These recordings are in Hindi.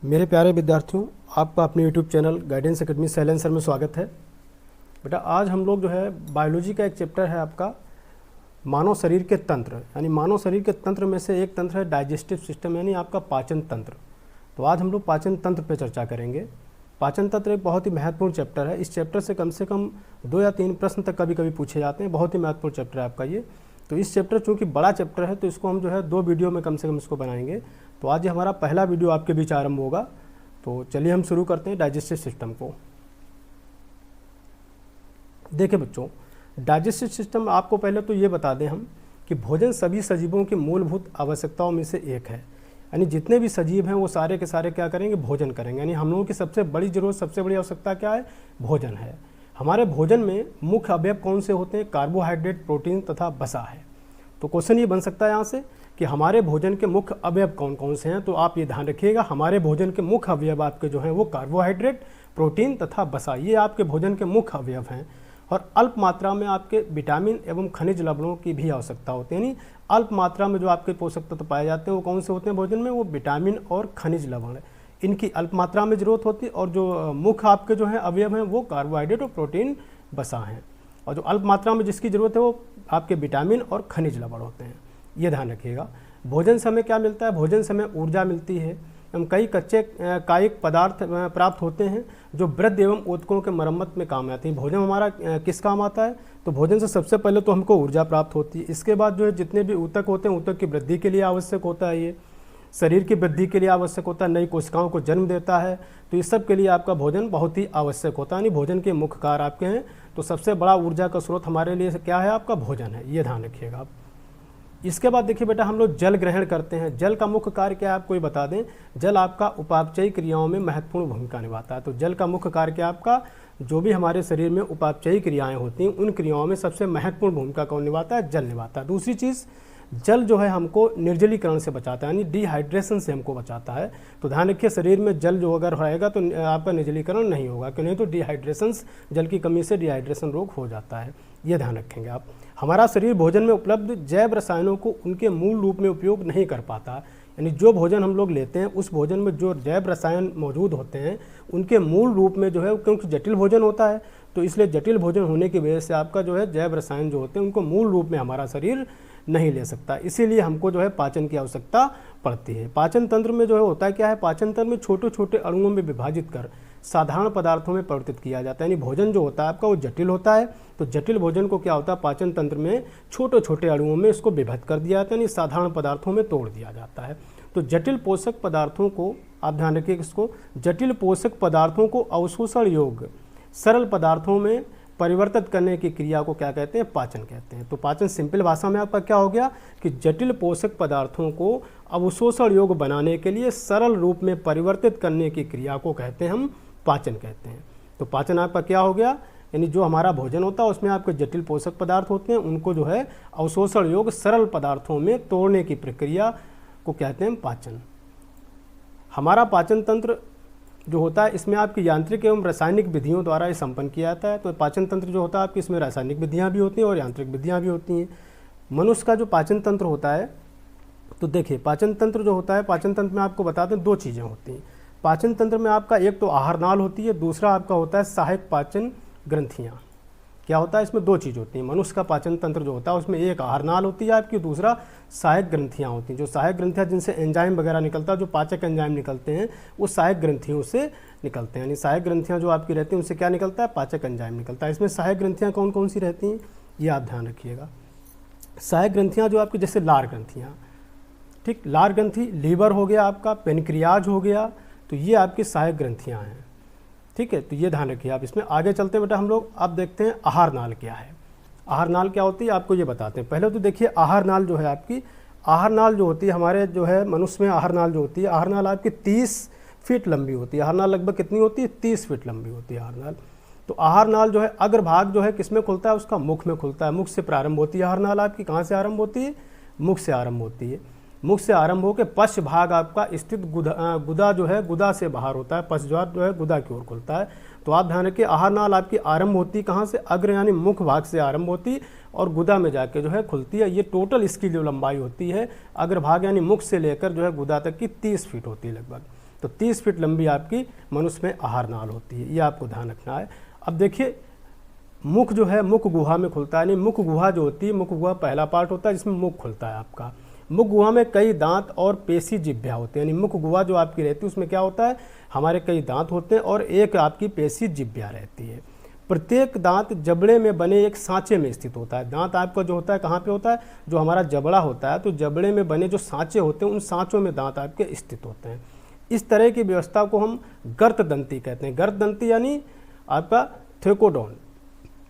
मेरे प्यारे विद्यार्थियों, आपका अपने YouTube channel guidance academy silencer में स्वागत है। बेटा आज हम लोग जो है बायोलॉजी का एक चैप्टर है आपका मानव शरीर के तंत्र, यानी मानव शरीर के तंत्र में से एक तंत्र है डाइजेस्टिव सिस्टम, यानी आपका पाचन तंत्र। तो आज हम लोग पाचन तंत्र पर चर्चा करेंगे। पाचन तंत्र एक बहुत ही महत्वपूर्ण चैप्टर है। इस चैप्टर से कम 2 या 3 प्रश्न तक कभी कभी पूछे जाते हैं। बहुत ही महत्वपूर्ण चैप्टर है आपका ये। तो इस चैप्टर चूँकि बड़ा चैप्टर है तो इसको हम जो है 2 वीडियो में कम से कम इसको बनाएंगे। तो आज ये हमारा पहला वीडियो आपके बीच आरंभ होगा। तो चलिए हम शुरू करते हैं डाइजेस्टिव सिस्टम को। देखिए बच्चों, डाइजेस्टिव सिस्टम आपको पहले तो ये बता दें हम कि भोजन सभी सजीवों की मूलभूत आवश्यकताओं में से एक है। यानी जितने भी सजीव हैं वो सारे के सारे क्या करेंगे, भोजन करेंगे। यानी हम लोगों की सबसे बड़ी जरूरत, सबसे बड़ी आवश्यकता क्या है, भोजन है। हमारे भोजन में मुख्य अवयव कौन से होते हैं, कार्बोहाइड्रेट, प्रोटीन तथा वसा है। तो क्वेश्चन ये बन सकता है यहाँ से कि हमारे भोजन के मुख्य अवयव कौन कौन से हैं। तो आप ये ध्यान रखिएगा, हमारे भोजन के मुख्य अवयव आपके जो हैं वो कार्बोहाइड्रेट, प्रोटीन तथा वसा, ये आपके भोजन के मुख्य अवयव हैं। और अल्प मात्रा में आपके विटामिन एवं खनिज लवणों की भी आवश्यकता होती है। यानी अल्प मात्रा में जो आपके पोषक तत्व पाए जाते हैं वो कौन से होते हैं भोजन में, वो विटामिन और खनिज लवण, इनकी अल्प मात्रा में जरूरत होती है। और जो मुख्य आपके जो हैं अवयव हैं वो कार्बोहाइड्रेट और प्रोटीन, वसा हैं। और जो अल्प मात्रा में जिसकी जरूरत है वो आपके विटामिन और खनिज लवण होते हैं। ये ध्यान रखिएगा। भोजन से हमें क्या मिलता है, भोजन से हमें ऊर्जा मिलती है। हम कई कच्चे कायिक पदार्थ प्राप्त होते हैं जो वृद्ध एवं ऊतकों के मरम्मत में काम आते हैं। भोजन हमारा किस काम आता है, तो भोजन से सबसे पहले तो हमको ऊर्जा प्राप्त होती है। इसके बाद जो है जितने भी ऊतक होते हैं, ऊतक की वृद्धि के लिए आवश्यक होता है, ये शरीर की वृद्धि के लिए आवश्यक होता है, नई कोशिकाओं को जन्म देता है। तो इस सब के लिए आपका भोजन बहुत ही आवश्यक होता है। यानी भोजन के मुख्य कार्य आपके हैं। तो सबसे बड़ा ऊर्जा का स्रोत हमारे लिए क्या है, आपका भोजन है। ये ध्यान रखिएगा आप। इसके बाद देखिए बेटा, हम लोग जल ग्रहण करते हैं। जल का मुख्य कार्य क्या है, आपको ये बता दें। जल आपका उपापचयी क्रियाओं में महत्वपूर्ण भूमिका निभाता है। तो जल का मुख्य कार्य क्या है आपका, जो भी हमारे शरीर में उपापचयी क्रियाएं होती हैं उन क्रियाओं में सबसे महत्वपूर्ण भूमिका कौन निभाता है, जल निभाता है। दूसरी चीज़, जल जो है हमको निर्जलीकरण से बचाता है, यानी डिहाइड्रेशन से हमको बचाता है। तो ध्यान रखिए, शरीर में जल जो अगर रहेगा तो आपका निर्जलीकरण नहीं होगा, क्यों नहीं तो डिहाइड्रेशन, जल की कमी से डिहाइड्रेशन रोग हो जाता है। ये ध्यान रखेंगे आप। हमारा शरीर भोजन में उपलब्ध जैव रसायनों को उनके मूल रूप में उपयोग नहीं कर पाता। यानी जो भोजन हम लोग लेते हैं उस भोजन में जो जैव रसायन मौजूद होते हैं उनके मूल रूप में जो है, क्योंकि जटिल भोजन होता है तो इसलिए जटिल भोजन होने की वजह से आपका जो है जैव रसायन जो होते हैं उनको मूल रूप में हमारा शरीर नहीं ले सकता। इसीलिए हमको जो है पाचन की आवश्यकता पड़ती है। पाचन तंत्र में जो है होता है क्या है, पाचन तंत्र में छोटे छोटे अणुओं में विभाजित कर साधारण पदार्थों में परिवर्तित किया जाता है। यानी भोजन जो होता है आपका वो जटिल होता है। तो जटिल भोजन को क्या होता है, पाचन तंत्र में छोटे छोटे अणुओं में इसको विभक्त कर दिया जाता है, यानी साधारण पदार्थों में तोड़ दिया जाता है। तो जटिल पोषक पदार्थों को, आप ध्यान रखिए इसको, जटिल पोषक पदार्थों को अवशोषण योग्य सरल पदार्थों में परिवर्तित करने की क्रिया को क्या कहते हैं, पाचन कहते हैं। तो पाचन सिंपल भाषा में आपका क्या हो गया कि जटिल पोषक पदार्थों को अवशोषण योग्य बनाने के लिए सरल रूप में परिवर्तित करने की क्रिया को कहते हैं हम पाचन कहते हैं। तो पाचन आपका क्या हो गया, यानी जो हमारा भोजन होता है उसमें आपके जटिल पोषक पदार्थ होते हैं, उनको जो है अवशोषण योग्य सरल पदार्थों में तोड़ने की प्रक्रिया को कहते हैं पाचन। हमारा पाचन तंत्र जो होता है इसमें आपकी यांत्रिक एवं रासायनिक विधियों द्वारा ये संपन्न किया जाता है। तो पाचन तंत्र जो होता है आपकी, इसमें रासायनिक विधियाँ भी होती हैं और यांत्रिक विधियाँ भी होती हैं। मनुष्य का जो पाचन तंत्र होता है, तो देखिए पाचन तंत्र जो होता है, पाचन तंत्र में आपको बता दें 2 चीज़ें होती हैं। पाचन तंत्र में आपका एक तो आहार नाल होती है, दूसरा आपका होता है सहायक पाचन ग्रंथियाँ। क्या होता है, इसमें 2 चीज़ होती हैं। मनुष्य का पाचन तंत्र जो होता है उसमें एक आहार नाल होती है आपकी, दूसरा सहायक ग्रंथियाँ होती हैं। जो सहायक ग्रंथियाँ जिनसे एंजाइम वगैरह निकलता है, जो पाचक एंजाइम निकलते हैं वो सहायक ग्रंथियों से निकलते हैं। यानी सहायक ग्रंथियाँ जो आपकी रहती हैं उनसे क्या निकलता है, पाचक एंजाइम निकलता है। इसमें सहायक ग्रंथियाँ कौन कौन सी रहती हैं ये आप ध्यान रखिएगा। सहायक ग्रंथियाँ जो आपकी, जैसे लार ग्रंथियाँ, ठीक, लार ग्रंथि लीवर हो गया आपका, पेनक्रियाज हो गया, तो ये आपकी सहायक ग्रंथियाँ हैं। ठीक है, तो ये ध्यान रखिए आप। इसमें आगे चलते हैं बेटा हम लोग, अब देखते हैं आहार नाल क्या है। आहार नाल क्या होती है आपको ये बताते हैं। पहले तो देखिए आहार नाल जो है आपकी, आहार नाल जो होती है हमारे जो है मनुष्य में, आहार नाल जो होती है, आहार नाल आपकी 30 फीट लंबी होती है। आहार नाल लगभग कितनी होती है, 30 फीट लंबी होती है आहार नाल। तो आहार नाल जो है अग्रभाग जो है किसमें खुलता है, उसका मुख में खुलता है। मुख से प्रारंभ होती है आहार नाल आपकी। कहाँ से आरंभ होती है, मुख से आरंभ होती है। मुख से आरंभ होकर पश्च भाग आपका स्थित गुदा जो है गुदा से बाहर होता है, पश्च द्वार जो है गुदा की ओर खुलता है। तो आप ध्यान रखिए आहार नाल आपकी आरंभ होती कहाँ से, अग्र यानी मुख भाग से आरंभ होती और गुदा में जाके जो है खुलती है। ये टोटल इसकी जो लंबाई होती है अग्रभाग यानी मुख से लेकर जो है गुदा तक की 30 फीट होती है लगभग। तो 30 फीट लंबी आपकी मनुष्य में आहार नाल होती है, ये आपको ध्यान रखना है। अब देखिए मुख जो है मुख गुहा में खुलता है, यानी मुख गुहा जो होती है, मुख गुहा पहला पार्ट होता है जिसमें मुख खुलता है आपका। मुख गुहा में कई दांत और पेशी जिह्वा होते हैं, यानी मुख गुहा जो आपकी रहती है उसमें क्या होता है, हमारे कई दांत होते हैं और एक आपकी पेशी जिह्वा रहती है। प्रत्येक दांत जबड़े में बने एक सांचे में स्थित होता है। दांत आपका जो होता है कहाँ पे होता है, जो हमारा जबड़ा होता है, तो जबड़े में बने जो सांचे होते हैं उन सांचों में दांत आपके स्थित होते हैं। इस तरह की व्यवस्था को हम गर्तदंती कहते हैं। गर्तदंती यानी आपका थेकोडोन,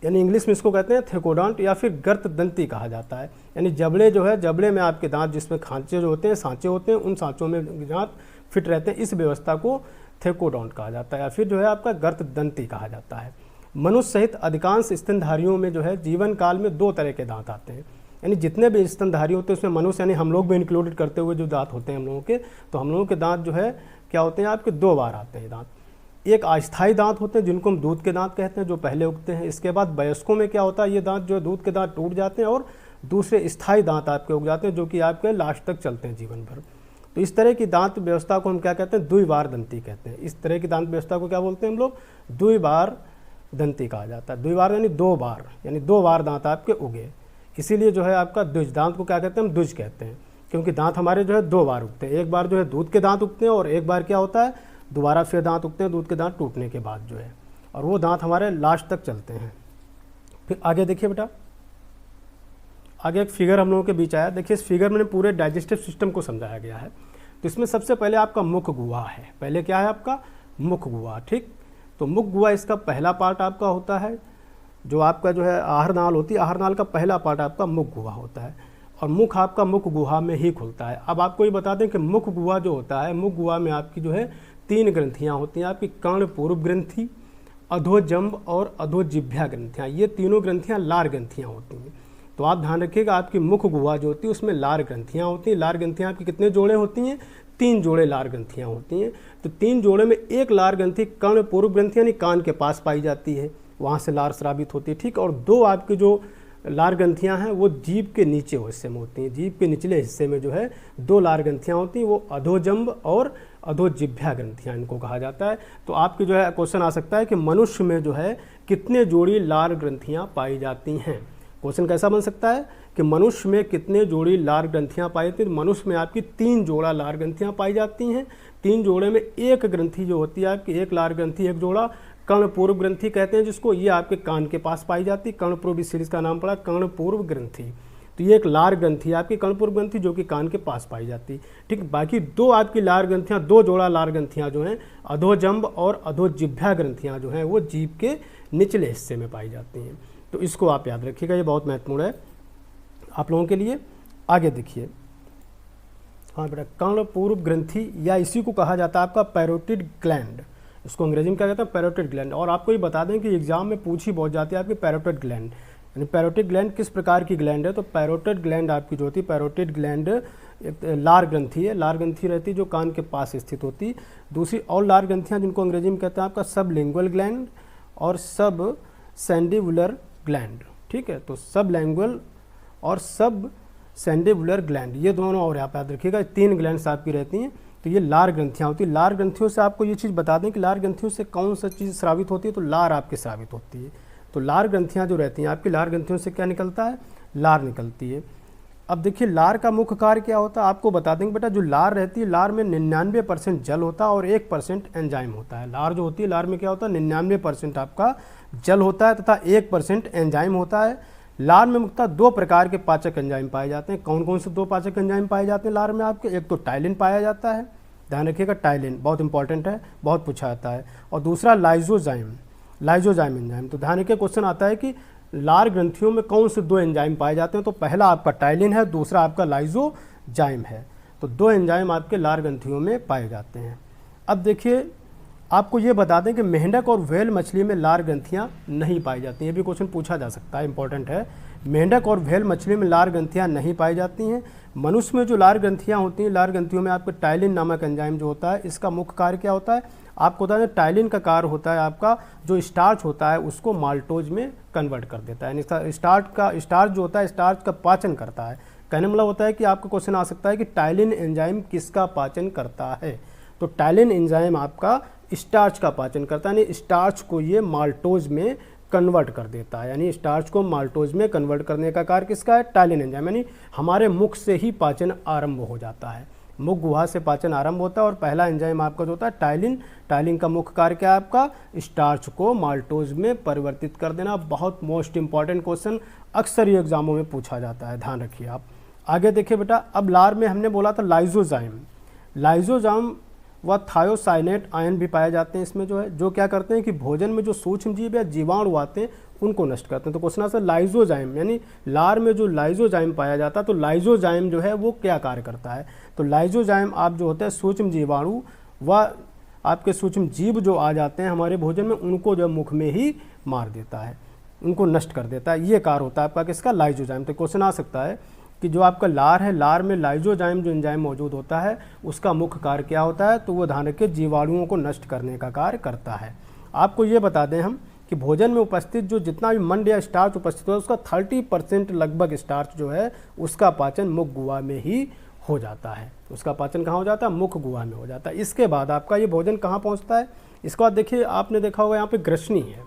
यानी इंग्लिश में इसको कहते हैं थेकोडोंट या फिर गर्तदंती कहा जाता है। यानी जबड़े जो है, जबड़े में आपके दांत जिसमें खांचे जो होते हैं, सांचे होते हैं, उन सांचों में दांत फिट रहते हैं। इस व्यवस्था को थेकोडोंट कहा जाता है या फिर जो है आपका गर्तदंती कहा जाता है। मनुष्य सहित अधिकांश स्तनधारियों में जो है जीवन काल में 2 तरह के दांत आते हैं। यानी जितने भी स्तनधारी होते हैं उसमें मनुष्य यानी हम लोग भी इंक्लूडेड करते हुए जो दांत होते हैं हम लोगों के, तो हम लोगों के दांत जो है क्या होते हैं आपके 2 बार आते हैं दांत। एक अस्थायी दांत होते हैं जिनको हम दूध के दांत कहते हैं, जो पहले उगते हैं। इसके बाद वयस्कों में क्या होता है, ये दांत जो है दूध के दांत टूट जाते हैं और दूसरे स्थायी दांत आपके उग जाते हैं जो कि आपके लास्ट तक चलते हैं जीवन भर। तो इस तरह की दांत व्यवस्था को हम क्या कहते हैं, द्विबार दंती कहते हैं। इस तरह की दांत व्यवस्था को क्या बोलते हैं हम लोग, द्विबार दंती कहा जाता है। द्विबार यानी 2 बार, यानी 2 बार दांत आपके उगे, इसीलिए जो है आपका द्विज दांत को क्या कहते हैं, हम द्विज कहते हैं, क्योंकि दांत हमारे जो है 2 बार उगते हैं। एक बार जो है दूध के दांत उगते हैं और एक बार क्या होता है दोबारा फिर दांत उगते हैं दूध के दांत टूटने के बाद जो है, और वो दांत हमारे लास्ट तक चलते हैं। फिर आगे देखिए बेटा, आगे एक फिगर हम लोगों के बीच आया। देखिए इस फिगर में पूरे डाइजेस्टिव सिस्टम को समझाया गया है। तो इसमें सबसे पहले आपका मुख गुहा है। पहले क्या है आपका, मुख गुहा, ठीक। तो मुख गुहा इसका पहला पार्ट आपका होता है, जो आपका जो है आहार नाल होती है। आहार नाल का पहला पार्ट आपका मुख गुहा होता है और मुख आपका मुख गुहा में ही खुलता है। अब आपको ये बता दें कि मुख गुहा जो होता है, मुख गुहा में आपकी जो है 3 ग्रंथियाँ होती हैं आपकी, कर्णपूर्व ग्रंथि, अधोजंब और अधोजिह्वा ग्रंथियाँ। ये तीनों ग्रंथियाँ लार ग्रंथियाँ होती हैं। तो आप ध्यान रखिएगा आपकी मुख गुहा जो होती है उसमें लार ग्रंथियाँ होती हैं। लार ग्रंथियाँ आपकी कितने जोड़े होती हैं, 3 जोड़े लार ग्रंथियाँ होती हैं। तो 3 जोड़े में एक लार ग्रंथि कर्णपूर्व ग्रंथि यानी कान के पास पाई जाती है, वहाँ से लार स्रावित होती है, ठीक। और 2 आपकी जो लार ग्रंथियाँ हैं वो जीभ के नीचे हिस्से में होती हैं। जीभ के निचले हिस्से में जो है 2 लार ग्रंथियाँ होती हैं, वो अधोजंब और अधोजिह्वा ग्रंथियाँ इनको कहा जाता है। तो आपके जो है क्वेश्चन आ सकता है कि मनुष्य में जो है कितने जोड़ी लार ग्रंथियाँ पाई जाती हैं। क्वेश्चन कैसा बन सकता है कि मनुष्य में कितने जोड़ी लार ग्रंथियाँ पाई जाती हैं। तो मनुष्य में आपकी 3 जोड़ा लार ग्रंथियाँ पाई जाती हैं। 3 जोड़े में एक ग्रंथि जो होती है आपकी, एक लार ग्रंथि एक जोड़ा कर्णपूर्व ग्रंथि कहते हैं जिसको, ये आपके कान के पास पाई जाती है। कर्णपूर्व इस सीरीज का नाम पड़ा कर्णपूर्व ग्रंथि। तो ये एक लार ग्रंथि है आपकी कर्णपूर्व ग्रंथि जो कि कान के पास पाई जाती है, ठीक। बाकी 2 आपकी लार ग्रंथियाँ, 2 जोड़ा लार ग्रंथियाँ जो हैं अधोजंब और अधोजिह्वा ग्रंथियाँ जो हैं वो जीभ के निचले हिस्से में पाई जाती हैं। तो इसको आप याद रखिएगा, ये बहुत महत्वपूर्ण है आप लोगों के लिए। आगे देखिए, हाँ बेटा, कर्णपूर्व ग्रंथि या इसी को कहा जाता है आपका पैरोटिड ग्लैंड। इसको अंग्रेजी में क्या कहते हैं, पैरोटिड ग्लैंड। और आपको ये बता दें कि एग्जाम में पूछी बहुत जाती है आपकी पैरोटिड ग्लैंड, यानी पैरोटिड ग्लैंड किस प्रकार की ग्लैंड है। तो पैरोटिड ग्लैंड आपकी जो होती है, पैरोटिड ग्लैंड एक लार ग्रंथि है, लार ग्रंथि रहती है जो कान के पास स्थित होती है। दूसरी और लार ग्रंथियाँ जिनको अंग्रेजी में कहते हैं आपका सबलिंगुअल ग्लैंड और सब सैंडिबुलर ग्लैंड, ठीक है। तो सब लैंगुअल और सब सैंडिबुलर ग्लैंड, ये दोनों और आप याद रखिएगा, 3 ग्लैंड्स आपकी रहती हैं। तो ये लार ग्रंथियाँ होती है। लार ग्रंथियों से आपको ये चीज़ बता दें कि लार ग्रंथियों से कौन सा चीज़ स्रावित होती है, तो लार आपके स्रावित होती है। तो लार ग्रंथियाँ जो रहती हैं आपकी, लार ग्रंथियों से क्या निकलता है, लार निकलती है। अब देखिए लार का मुख्य कार्य क्या होता है, आपको बता देंगे बेटा। जो लार रहती है, लार में 99% जल होता है और 1% एंजाइम होता है। लार जो होती है, लार में क्या होता है, 99% आपका जल होता है तथा 1% एंजाइम होता है। लार में मुख्यतः 2 प्रकार के पाचक एंजाइम पाए जाते हैं। कौन कौन से 2 पाचक एंजाइम पाए जाते हैं लार में आपके, एक तो टाइलिन पाया जाता है, ध्यान रखिएगा, टाइलिन बहुत इंपॉर्टेंट है, बहुत पूछा जाता है। और दूसरा लाइजोजाइम, लाइजोजाइम एंजाइम। तो ध्यान रखिए क्वेश्चन आता है कि लार ग्रंथियों में कौन से 2 एंजाइम पाए जाते हैं। तो पहला आपका टाइलिन है, दूसरा आपका लाइजोजाइम है। तो 2 एंजाइम आपके लार ग्रंथियों में पाए जाते हैं। अब देखिए आपको ये बता दें कि मेंढक और व्हेल मछली में लार ग्रंथियाँ नहीं पाई जाती हैं। ये भी क्वेश्चन पूछा जा सकता है, इंपॉर्टेंट है। मेंढक और व्हेल मछली में लार ग्रंथियाँ नहीं पाई जाती हैं। मनुष्य में जो लार ग्रंथियाँ होती हैं, लार ग्रंथियों में आपका टाइलिन नामक एंजाइम जो होता है, इसका मुख्य कार्य क्या होता है? आपको बता दें टाइलिन का कार्य होता है आपका जो स्टार्च होता है उसको माल्टोज में कन्वर्ट कर देता है। यानी स्टार्च जो होता है, स्टार्च का पाचन करता है। कहने मतलब होता है कि आपका क्वेश्चन आ सकता है कि टाइलिन एंजाइम किसका पाचन करता है? तो टाइलिन एंजाइम आपका स्टार्च का पाचन करता है, यानी स्टार्च को ये माल्टोज में कन्वर्ट कर देता है। यानी स्टार्च को माल्टोज में कन्वर्ट करने का कार्य किसका है? Ptyalin enzyme. यानी हमारे मुख से ही पाचन आरंभ हो जाता है, मुख गुहा से पाचन आरंभ होता है। और पहला एंजाइम आपका जो होता है टाइलिन, टाइलिन का मुख्य कार्य क्या है आपका? स्टार्च को माल्टोज में परिवर्तित कर देना। बहुत मोस्ट इंपॉर्टेंट क्वेश्चन, अक्सर ये एग्जामों में पूछा जाता है, ध्यान रखिए आप। आगे देखिए बेटा, अब लार में हमने बोला था लाइजोजाइम। लाइजोजाइम व थायोसाइनेट आयन भी पाए जाते हैं इसमें, जो है जो क्या करते हैं कि भोजन में जो सूक्ष्म जीव या जीवाणु आते हैं उनको नष्ट करते हैं। तो क्वेश्चन आंसर लाइजोजाइम, यानी लार में जो लाइजोजाइम पाया जाता है, तो लाइजोजाइम जो है वो क्या कार्य करता है? तो लाइजोजाइम आप जो होता है सूक्ष्म जीवाणु व आपके सूक्ष्म जीव जो आ जाते हैं हमारे भोजन में, उनको जो मुख में ही मार देता है, उनको नष्ट कर देता है। ये कार्य होता है आपका किसका? लाइजोजाइम। तो क्वेश्चन आ सकता है कि जो आपका लार है, लार में लाइजोजाइम जो एंजाइम मौजूद होता है उसका मुख्य कार्य क्या होता है? तो वो धान के जीवाणुओं को नष्ट करने का कार्य करता है। आपको ये बता दें हम कि भोजन में उपस्थित जो जितना भी मंड या स्टार्च उपस्थित हो उसका 30% लगभग स्टार्च जो है उसका पाचन मुख गुहा में ही हो जाता है। उसका पाचन कहाँ हो जाता है? मुख गुहा में हो जाता है। इसके बाद आपका ये भोजन कहाँ पहुँचता है? इसके बाद देखिए, आपने देखा होगा यहाँ पे ग्रसनी है।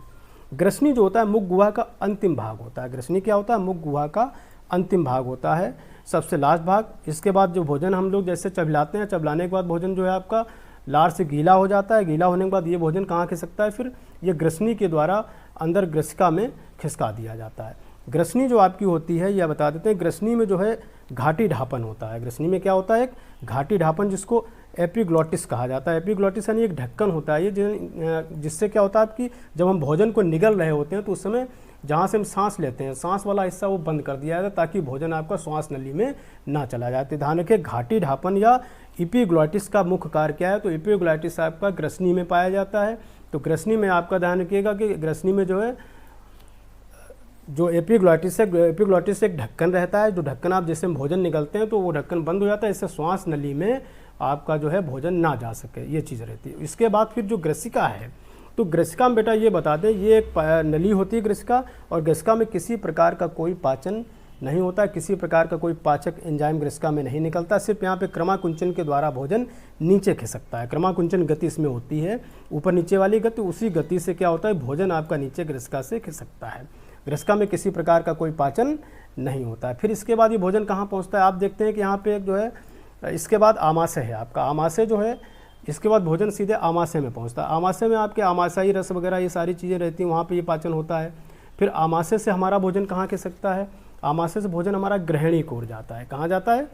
ग्रसनी जो होता है मुख गुहा का अंतिम भाग होता है। ग्रसनी क्या होता है? मुख गुहा का अंतिम भाग होता है, सबसे लास्ट भाग। इसके बाद जो भोजन हम लोग जैसे चबलाते हैं, चबलाने के बाद भोजन जो है आपका लार से गीला हो जाता है। गीला होने के बाद ये भोजन कहाँ खिसकता है? फिर ये ग्रसनी के द्वारा अंदर ग्रसिका में खिसका दिया जाता है। ग्रसनी जो आपकी होती है, यह बता देते हैं, ग्रसनी में जो है घाटी ढापन होता है। ग्रसनी में क्या होता है? एक घाटी ढापन, जिसको एपिग्लॉटिस कहा जाता है। एपिग्लॉटिस यानी एक ढक्कन होता है ये, जिससे क्या होता है आपकी जब हम भोजन को निगल रहे होते हैं तो उस समय जहाँ से हम सांस लेते हैं, सांस वाला हिस्सा वो बंद कर दिया जाता है ताकि भोजन आपका श्वास नली में ना चला जाए। ध्यान रखिए, घाटी ढापन या एपिग्लॉटिस का मुख्य कार्य क्या है? तो एपिग्लॉटिस आपका ग्रसनी में पाया जाता है। तो ग्रसनी में आपका ध्यान रखिएगा कि ग्रसनी में जो है जो एपिग्लॉटिस है, एपिग्लॉटिस एक ढक्कन रहता है, जो ढक्कन आप जैसे भोजन निकलते हैं तो वो ढक्कन बंद हो जाता है, इससे श्वास नली में आपका जो है भोजन ना जा सके, ये चीज़ रहती है। इसके बाद फिर जो ग्रसिका है, तो ग्रसिका में बेटा ये बता दें, ये एक नली होती है ग्रसिका, और ग्रसिका में किसी प्रकार का कोई पाचन नहीं होता है, किसी प्रकार का कोई पाचक एंजाइम ग्रसिका में नहीं निकलता। सिर्फ यहाँ पे क्रमाकुंचन के द्वारा भोजन नीचे खिसकता है। क्रमाकुंचन गति इसमें होती है, ऊपर नीचे वाली गति, उसी गति से क्या होता है भोजन आपका नीचे ग्रसिका से खिसकता है। ग्रसिका में किसी प्रकार का कोई पाचन नहीं होता है। फिर इसके बाद ये भोजन कहाँ पहुँचता है? आप देखते हैं कि यहाँ पे जो है इसके बाद आमाशय है आपका। आमाशय जो है इसके बाद भोजन सीधे आमाशय में पहुँचता है। आमाशय में आपके आमाशयी रस वगैरह ये सारी चीज़ें रहती हैं, वहाँ पे ये पाचन होता है। फिर आमाशय से हमारा भोजन कहाँ खिसकता है? आमाशय से भोजन हमारा ग्रहणी की ओर जाता है। कहाँ जाता है?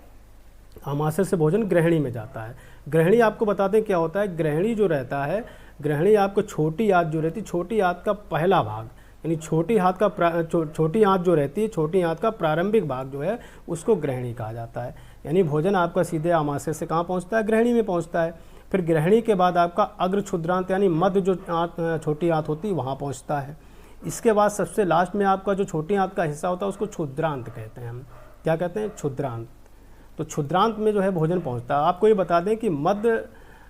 आमाशय से भोजन ग्रहणी में जाता है। ग्रहणी आपको बता दें क्या होता है। ग्रहणी जो रहता है, ग्रहणी आपको छोटी आंत जो रहती है, छोटी आंत का पहला भाग, यानी छोटी आंत जो रहती है, छोटी आंत का प्रारंभिक भाग जो है उसको ग्रहणी कहा जाता है। यानी भोजन आपका सीधे आमाशय से कहाँ पहुँचता है? ग्रहणी में पहुँचता है। फिर ग्रहणी के बाद आपका अग्र क्षुद्रांत यानी मध्य जो आंत, छोटी आंत होती है, वहाँ पहुँचता है। इसके बाद सबसे लास्ट में आपका जो छोटी आंत का हिस्सा होता है उसको क्षुद्रांत कहते हैं हम। क्या कहते हैं? क्षुद्रांत। तो क्षुद्रांत में जो है भोजन पहुँचता है। आपको ये बता दें कि मध्य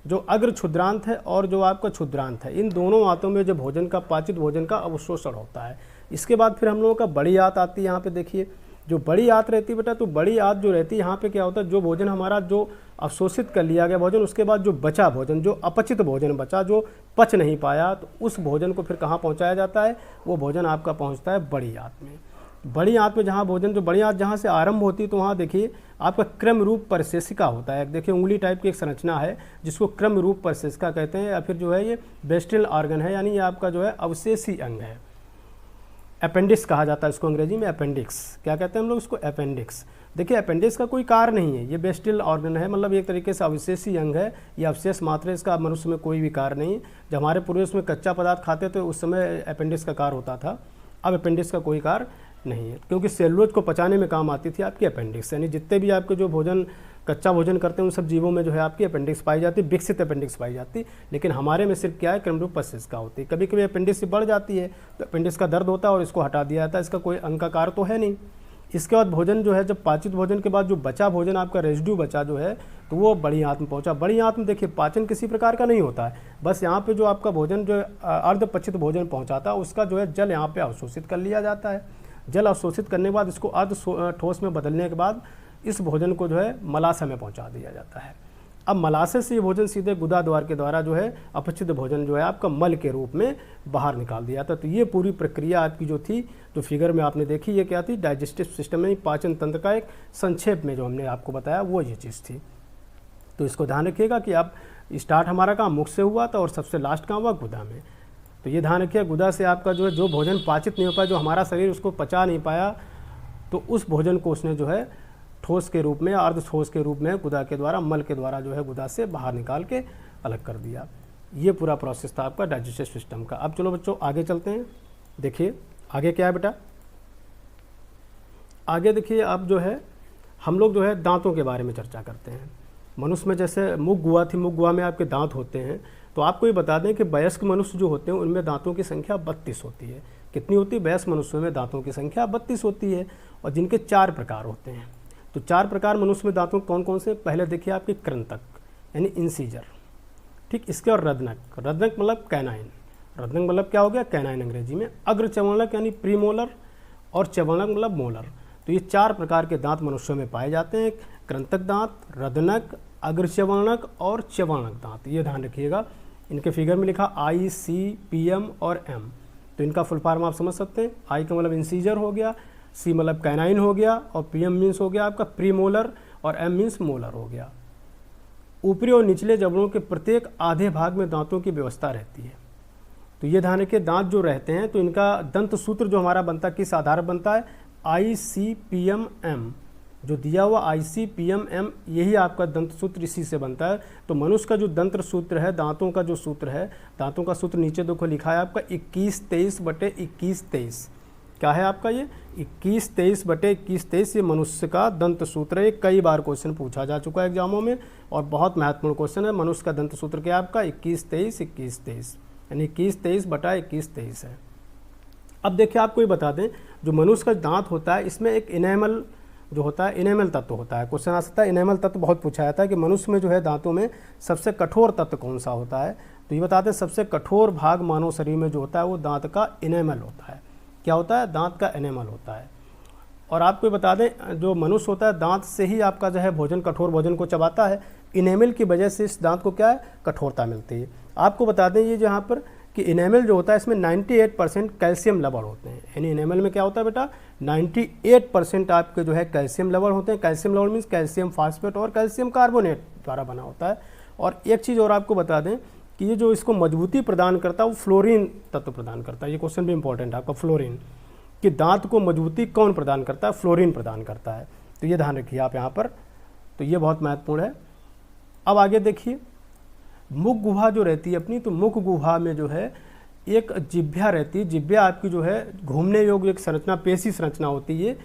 जो अग्र क्षुद्रांत है और जो आपका क्षुद्रांत है, इन दोनों आंतों में जो भोजन का पाचित भोजन का अवशोषण होता है। इसके बाद फिर हम लोगों का बड़ी आंत आती है। यहाँ पे देखिए जो बड़ी आंत रहती है बेटा, तो बड़ी आंत जो रहती है यहाँ पे क्या होता है, जो भोजन हमारा जो अवशोषित कर लिया गया भोजन, उसके बाद जो बचा भोजन, जो अपचित भोजन बचा, जो पच नहीं पाया, तो उस भोजन को फिर कहाँ पहुँचाया जाता है? वो भोजन आपका पहुँचता है बड़ी आंत में। बड़ी आंत में जहाँ भोजन, जो बड़ी आंत जहाँ से आरंभ होती है, तो वहाँ देखिए आपका क्रम रूप परिशेषिका होता है। देखिए उंगली टाइप की एक संरचना है जिसको क्रम रूप परिशेषिका कहते हैं, या फिर जो है ये वेस्ट्रल ऑर्गन है, यानी ये आपका जो है अवशेषी अंग है। अपेंडिक्स कहा जाता है इसको अंग्रेजी में, अपेंडिक्स। क्या कहते हैं हम लोग इसको? अपेंडिक्स। देखिए अपेंडिक्स का कोई कार्य नहीं है, ये वेस्ट्रल ऑर्गन है, मतलब एक तरीके से अवशेषी अंग है, ये अवशेष मात्र, इसका मनुष्य में कोई भी कार्य नहीं। जब हमारे पूर्वज में कच्चा पदार्थ खाते थे उस समय अपेंडिक्स का कार्य होता था, अब अपेंडिक्स का कोई कार्य नहीं है, क्योंकि सेलुलोज को पचाने में काम आती थी आपकी अपेंडिक्स। यानी जितने भी आपके जो भोजन कच्चा भोजन करते हैं उन सब जीवों में जो है आपकी अपेंडिक्स पाई जाती है, विकसित अपेंडिक्स पाई जाती है। लेकिन हमारे में सिर्फ क्या है, क्रमरूप पश्चिका होती है। कभी कभी अपेंडिक्स बढ़ जाती है तो अपेंडिक्स का दर्द होता है और इसको हटा दिया जाता है, इसका कोई अंगाकार तो है नहीं। इसके बाद भोजन जो है, जब पाचित भोजन के बाद जो बचा भोजन आपका रेजिड्यू बचा जो है, तो वो बड़ी आंत में पहुंचा। बड़ी आंत में देखिए पाचन किसी प्रकार का नहीं होता है, बस यहाँ पे जो आपका भोजन जो अर्धपचित भोजन पहुंचाता है उसका जो है जल यहाँ पे अवशोषित कर लिया जाता है। जल अवशोषित करने के बाद इसको अर्ध ठोस में बदलने के बाद इस भोजन को जो है मलाशय में पहुँचा दिया जाता है। अब मलाशय से ये भोजन सीधे गुदा द्वार के द्वारा जो है अपचित भोजन जो है आपका मल के रूप में बाहर निकाल दिया था। तो ये पूरी प्रक्रिया आपकी जो थी, जो फिगर में आपने देखी, ये क्या थी, डाइजेस्टिव सिस्टम में पाचन तंत्र का एक संक्षेप में जो हमने आपको बताया वो ये चीज़ थी। तो इसको ध्यान रखिएगा कि आप स्टार्ट हमारा काम मुख से हुआ था और सबसे लास्ट काम हुआ गुदा में। तो ये ध्यान रखिए, गुदा से आपका जो है जो भोजन पाचित नहीं हो पाया, जो हमारा शरीर उसको पचा नहीं पाया, तो उस भोजन को उसने जो है ठोस के रूप में, अर्ध ठोस के रूप में गुदा के द्वारा, मल के द्वारा जो है गुदा से बाहर निकाल के अलग कर दिया। ये पूरा प्रोसेस था आपका डाइजेस्टिव सिस्टम का। अब चलो बच्चों आगे चलते हैं। देखिए आगे क्या है बेटा, आगे देखिए अब जो है हम लोग जो है दांतों के बारे में चर्चा करते हैं। मनुष्य में जैसे मुख गुहा थी, मुख गुहा में आपके दांत होते हैं। तो आपको ये बता दें कि वयस्क मनुष्य जो होते हैं उनमें दांतों की संख्या 32 होती है। कितनी होती है? वयस्क मनुष्यों में दांतों की संख्या 32 होती है, और जिनके 4 प्रकार होते हैं। तो 4 प्रकार मनुष्य में दांतों कौन कौन से? पहले देखिए आपके कृंतक यानी इंसीजर, ठीक, इसके और रदनक, रदनक मतलब कैनाइन, रदनक मतलब क्या हो गया, कैनाइन अंग्रेजी में। अग्र चवणक यानी प्रीमोलर, और चवणक मतलब मोलर। तो ये 4 प्रकार के दांत मनुष्यों में पाए जाते हैं, कृंतक दांत, रदनक, अग्रचवर्णक और चवर्णक दांत। ये ध्यान रखिएगा। इनके फिगर में लिखा आई, सी, पी, एम और एम। तो इनका फुल फॉर्म आप समझ सकते हैं। आई का मतलब इंसीजर हो गया, सी मतलब कैनाइन हो गया, और पी एम मीन्स हो गया आपका प्रीमोलर, और एम मीन्स मोलर हो गया। ऊपरी और निचले जबड़ों के प्रत्येक आधे भाग में दांतों की व्यवस्था रहती है। तो ये ध्यान रखिए, दांत जो रहते हैं तो इनका दंत सूत्र जो हमारा बनता है किस आधार पर बनता है? आई, सी, पी, एम, एम। जो दिया हुआ आई, सी, पी, एम, एम, यही आपका दंत सूत्र इसी से बनता है। तो मनुष्य का जो दंत सूत्र है, दांतों का जो सूत्र है, दांतों का सूत्र नीचे देखो लिखा है आपका 21-23/21-23। क्या है आपका ये? 21-23/21-23 ये मनुष्य का दंत सूत्र है। कई बार क्वेश्चन पूछा जा चुका है एग्जामों में, और बहुत महत्वपूर्ण क्वेश्चन है। मनुष्य का दंत सूत्र क्या है आपका? 21-23-21-23, यानी 21-23/21-23 है। अब देखिए आपको ये बता दें, जो मनुष्य का दांत होता है इसमें एक इनेमल जो होता है, इनेमल तत्व होता है। क्वेश्चन आ सकता है इनेमल तत्व बहुत पूछा जाता है कि मनुष्य में जो है दांतों में सबसे कठोर तत्व कौन सा होता है। तो ये बताते हैं सबसे कठोर भाग मानव शरीर में जो होता है वो दांत का इनेमल होता है। क्या होता है? दांत का इनेमल होता है। और आपको बता दें, जो मनुष्य होता है दांत से ही आपका जो है भोजन, कठोर भोजन को चबाता है। इनेमल की वजह से इस दांत को क्या है? कठोरता मिलती है। आपको बता दें ये जहाँ पर कि इनेमल जो होता है इसमें 98% कैल्शियम लवण होते हैं। यानी इनेमल में क्या होता है बेटा? 98% आपके जो है कैल्शियम लवण होते हैं। कैल्शियम लवण मीन्स कैल्शियम फास्फेट और कैल्शियम कार्बोनेट द्वारा बना होता है। और एक चीज़ और आपको बता दें कि ये जो इसको मजबूती प्रदान करता है वो फ्लोरीन तत्व प्रदान करता है। ये क्वेश्चन भी इंपॉर्टेंट है आपका, फ्लोरीन, कि दांत को मजबूती कौन प्रदान करता है? फ्लोरीन प्रदान करता है। तो ये ध्यान रखिए आप यहाँ पर, तो ये बहुत महत्वपूर्ण है। अब आगे देखिए, मुख गुहा जो रहती है अपनी, तो मुख गुहा में जो है एक जिह्वा रहती है। जिह्वा आपकी जो है घूमने योग्य एक संरचना, पेशी संरचना होती है,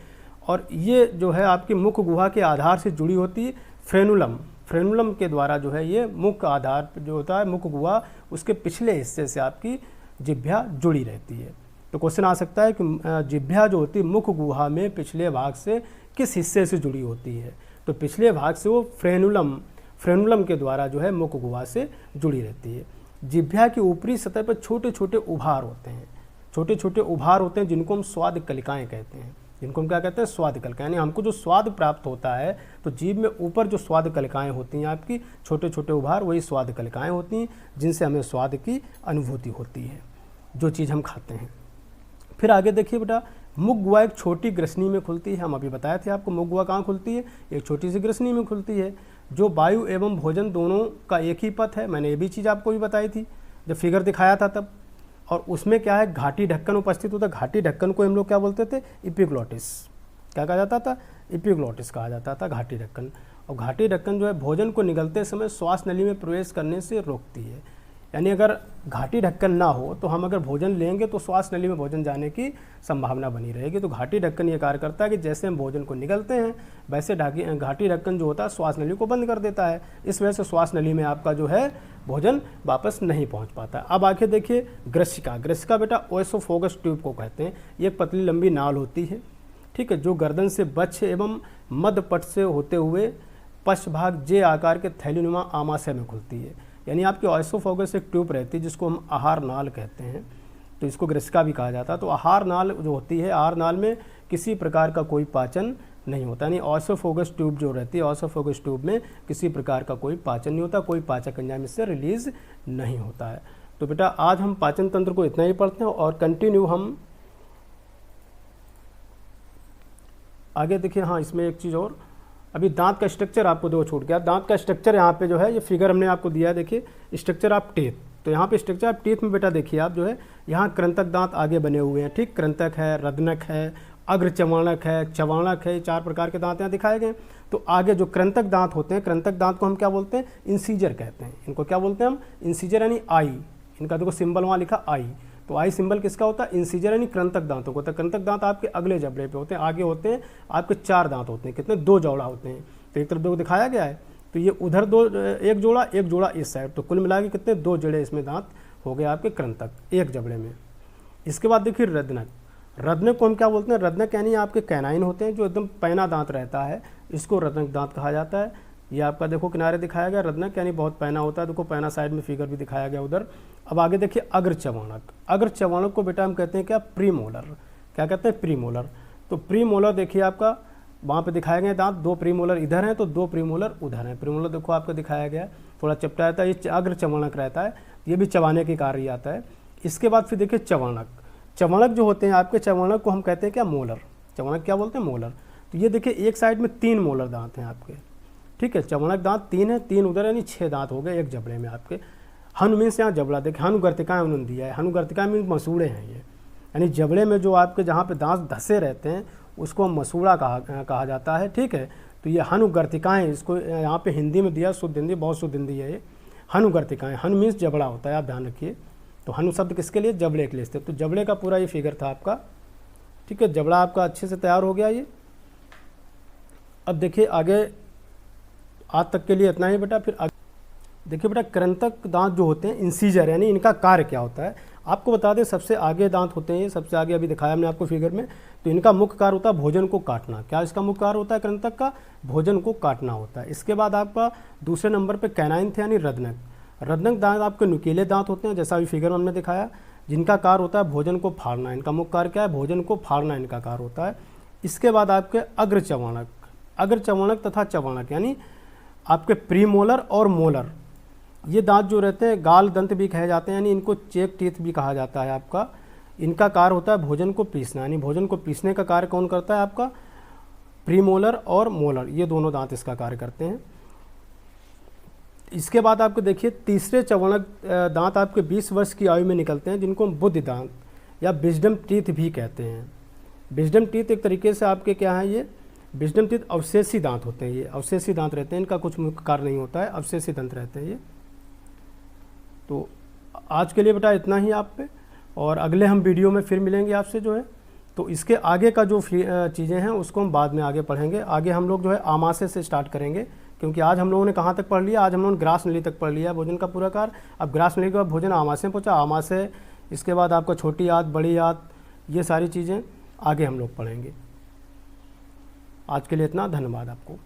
और ये जो है आपकी मुख गुहा के आधार से जुड़ी होती है फ्रेनुलम। फ्रेनुलम के द्वारा जो है ये मुख आधार जो होता है, मुख गुहा, उसके पिछले हिस्से से आपकी जिह्वा जुड़ी रहती है। तो क्वेश्चन आ सकता है कि जिह्वा जो होती है मुख गुहा में पिछले भाग से किस हिस्से से जुड़ी होती है? तो पिछले भाग से वो फ्रेनुलम के द्वारा जो है मुख गुहा से जुड़ी रहती है। जिह्वा की ऊपरी सतह पर छोटे छोटे उभार होते हैं, छोटे छोटे उभार होते हैं जिनको हम स्वाद कलिकाएँ कहते हैं। जिनको हम क्या कहते हैं? स्वाद कलिकाएँ। यानी हमको जो स्वाद प्राप्त होता है, तो जीभ में ऊपर जो स्वाद कलिकाएँ होती हैं आपकी, छोटे छोटे उभार, वही स्वाद कलिकाएँ होती हैं जिनसे हमें स्वाद की अनुभूति होती है, जो चीज़ हम खाते हैं। फिर आगे देखिए बेटा, मुख गुहा एक छोटी ग्रसनी में खुलती है। हम अभी बताए थे आपको मुख गुहा कहाँ खुलती है? एक छोटी सी ग्रसनी में खुलती है, जो वायु एवं भोजन दोनों का एक ही पथ है। मैंने ये भी चीज़ आपको भी बताई थी जब फिगर दिखाया था तब। और उसमें क्या है? घाटी ढक्कन उपस्थित होता है। घाटी ढक्कन को हम लोग क्या बोलते थे? एपिग्लॉटिस। क्या कहा जाता था? एपिग्लॉटिस कहा जाता था घाटी ढक्कन। और घाटी ढक्कन जो है भोजन को निगलते समय श्वास नली में प्रवेश करने से रोकती है। यानी अगर घाटी ढक्कन ना हो तो हम अगर भोजन लेंगे तो श्वास नली में भोजन जाने की संभावना बनी रहेगी। तो घाटी ढक्कन ये कार्य करता है कि जैसे हम भोजन को निगलते हैं वैसे घाटी ढक्कन जो होता है श्वास नली को बंद कर देता है। इस वजह से श्वास नली में आपका जो है भोजन वापस नहीं पहुंच पाता है। अब आके देखिए ग्रसिका। ग्रसिका बेटा ओएसोफोगस ट्यूब को कहते हैं। ये एक पतली लंबी नाल होती है, ठीक है, जो गर्दन से बच्चे एवं मध्य पट से होते हुए पश्च भाग जे आकार के थैलीनुमा आमाशय में खुलती है। यानी आपकी ओएसोफोगस एक ट्यूब रहती है जिसको हम आहार नाल कहते हैं, तो इसको ग्रसिका भी कहा जाता है। तो आहार नाल जो होती है, आहार नाल में किसी प्रकार का कोई पाचन नहीं होता, यानी ओएसोफोगस ट्यूब जो रहती है, ओएसोफोगस ट्यूब में किसी प्रकार का कोई पाचन नहीं होता, कोई पाचक एंजाइम इससे रिलीज नहीं होता है। तो बेटा आज हम पाचन तंत्र को इतना ही पढ़ते हैं और कंटिन्यू हम आगे देखिए। हाँ, इसमें एक चीज़ और, अभी दांत का स्ट्रक्चर आपको दो छूट गया। दांत का स्ट्रक्चर यहाँ पे जो है, ये फिगर हमने आपको दिया है, देखिए स्ट्रक्चर ऑफ टीथ। तो यहाँ पे स्ट्रक्चर ऑफ टीथ में बेटा देखिए आप जो है, यहाँ कृंतक दांत आगे बने हुए हैं, ठीक, कृंतक है, रद्नक है, अग्र चवाणक है, चवाणक है, 4 प्रकार के दांत यहाँ दिखाए गए। तो आगे जो कृंतक दांत होते हैं, कृंतक दांत को हम क्या बोलते हैं, इंसीजर कहते हैं। इनको क्या बोलते हैं हम, इंसीजर, यानी आई। इनका देखो सिंबल वहाँ लिखा आई, तो आई सिंबल किसका होता है, इंसीजर, यानी कृंतक दांतों को होता है। कृंतक दांत आपके अगले जबड़े पे होते हैं, आगे होते हैं आपके 4 दांत होते हैं, कितने, 2 जोड़ा होते हैं। तो एक तरफ 2 दिखाया गया है, तो ये उधर 2, एक जोड़ा इस साइड, तो कुल मिला के कितने, 2 जड़े इसमें दांत हो गए आपके कृंतक एक जबड़े में। इसके बाद देखिए रद्नक। रद्नक को हम क्या बोलते हैं, रद्नक यानी आपके कैनाइन होते हैं, जो एकदम पैना दांत रहता है, इसको रद्नक दांत कहा जाता है। ये आपका देखो किनारे दिखाया गया, रद्नक यानी बहुत पैना होता है, देखो पैना साइड में फिगर भी दिखाया गया उधर। अब आगे देखिए अग्र चवाणक। अग्र चवाणक को बेटा हम कहते हैं क्या, प्रीमोलर। क्या कहते हैं, प्रीमोलर। तो प्रीमोलर देखिए आपका वहाँ पे दिखाए गए दांत, 2 प्रीमोलर इधर हैं तो 2 प्रीमोलर उधर हैं। प्रीमोलर देखो आपको दिखाया गया, थोड़ा चपटा रहता है, ये अग्र चवाणक रहता है, ये भी चबाने के कार्य आता है। इसके बाद फिर देखिए चवाणक। चवाणक जो होते हैं आपके, चवाणक को हम कहते हैं क्या, मोलर। चवाणक क्या बोलते हैं, मोलर। तो ये देखिए एक साइड में 3 मोलर दांत हैं आपके, ठीक है, चवाणक दांत 3 है, 3 उधर, यानी 6 दांत हो गए एक जबड़े में आपके। हनु मीन्स यहाँ जबड़ा, देखिए हनुगर्तिकाएं उन्होंने दिया है, हनुगर्तिकाएं मीन्स मसूड़े हैं ये, यानी जबड़े में जो आपके जहाँ पे दांत धसे रहते हैं उसको मसूड़ा कहा जाता है, ठीक है। तो ये हनुगर्तिकाएं, इसको यहाँ पे हिंदी में दिया, शुद्ध हिंदी, बहुत शुद्ध हिंदी है ये, हनुगर्तिकाएं। हनु मीन्स जबड़ा होता है, आप ध्यान रखिए। तो हनु शब्द किसके लिए, जबड़े के लिए इस्तेमाल। तो जबड़े का पूरा ये फिगर था आपका, ठीक है, जबड़ा आपका अच्छे से तैयार हो गया ये। अब देखिए आगे, आज तक के लिए इतना ही बेटा। फिर देखिए बेटा, कृंतक दांत जो होते हैं, इंसीजर, यानी इनका कार्य क्या होता है आपको बता दें। सबसे आगे दांत होते हैं ये, सबसे आगे अभी दिखाया हमने आपको फिगर में। तो इनका मुख्य कार्य होता है भोजन को काटना। क्या इसका मुख्य कार्य होता है कृंतक का, भोजन को काटना होता है। इसके बाद आपका दूसरे नंबर पर कैनाइन थे, यानी रद्नक। रद्नक दांत आपके नुकीले दांत होते हैं, जैसा अभी फिगर में हमने दिखाया, जिनका कार्य होता है भोजन को फाड़ना। इनका मुख्य कार्य क्या है, भोजन को फाड़ना इनका कार्य होता है। इसके बाद आपके अग्र चवाणक। अग्र चवाणक तथा चवाणक यानी आपके प्रीमोलर और मोलर, ये दांत जो रहते हैं गाल दंत भी कहे जाते हैं, यानी इनको चेक टीथ भी कहा जाता है आपका। इनका कार्य होता है भोजन को पीसना, यानी भोजन को पीसने का कार्य कौन करता है आपका, प्रीमोलर और मोलर, ये दोनों दांत इसका कार्य करते हैं। इसके बाद आपको देखिए तीसरे चवाणक दांत आपके 20 वर्ष की आयु में निकलते हैं, जिनको हम बुद्धि दांत या विजडम टीथ भी कहते हैं। विजडम टीथ एक तरीके से आपके क्या है, ये विजडम टीथ अवशेषी दांत होते हैं, ये अवशेषी दांत रहते हैं, इनका कुछ मुख्य कार्य नहीं होता है, अवशेषी दांत रहते हैं ये। तो आज के लिए बेटा इतना ही आप पे, और अगले हम वीडियो में फिर मिलेंगे आपसे जो है। तो इसके आगे का जो चीज़ें हैं उसको हम बाद में आगे पढ़ेंगे। आगे हम लोग जो है आमाशय से स्टार्ट करेंगे, क्योंकि आज हम लोगों ने कहाँ तक पढ़ लिया, आज हम लोगों ने ग्रास नली तक पढ़ लिया भोजन का पूरा कार्य। अब ग्रास नली के बाद भोजन आमाशय में पहुँचा, आमाशय, इसके बाद आपका छोटी आंत, बड़ी आंत, ये सारी चीज़ें आगे हम लोग पढ़ेंगे। आज के लिए इतना, धन्यवाद आपको।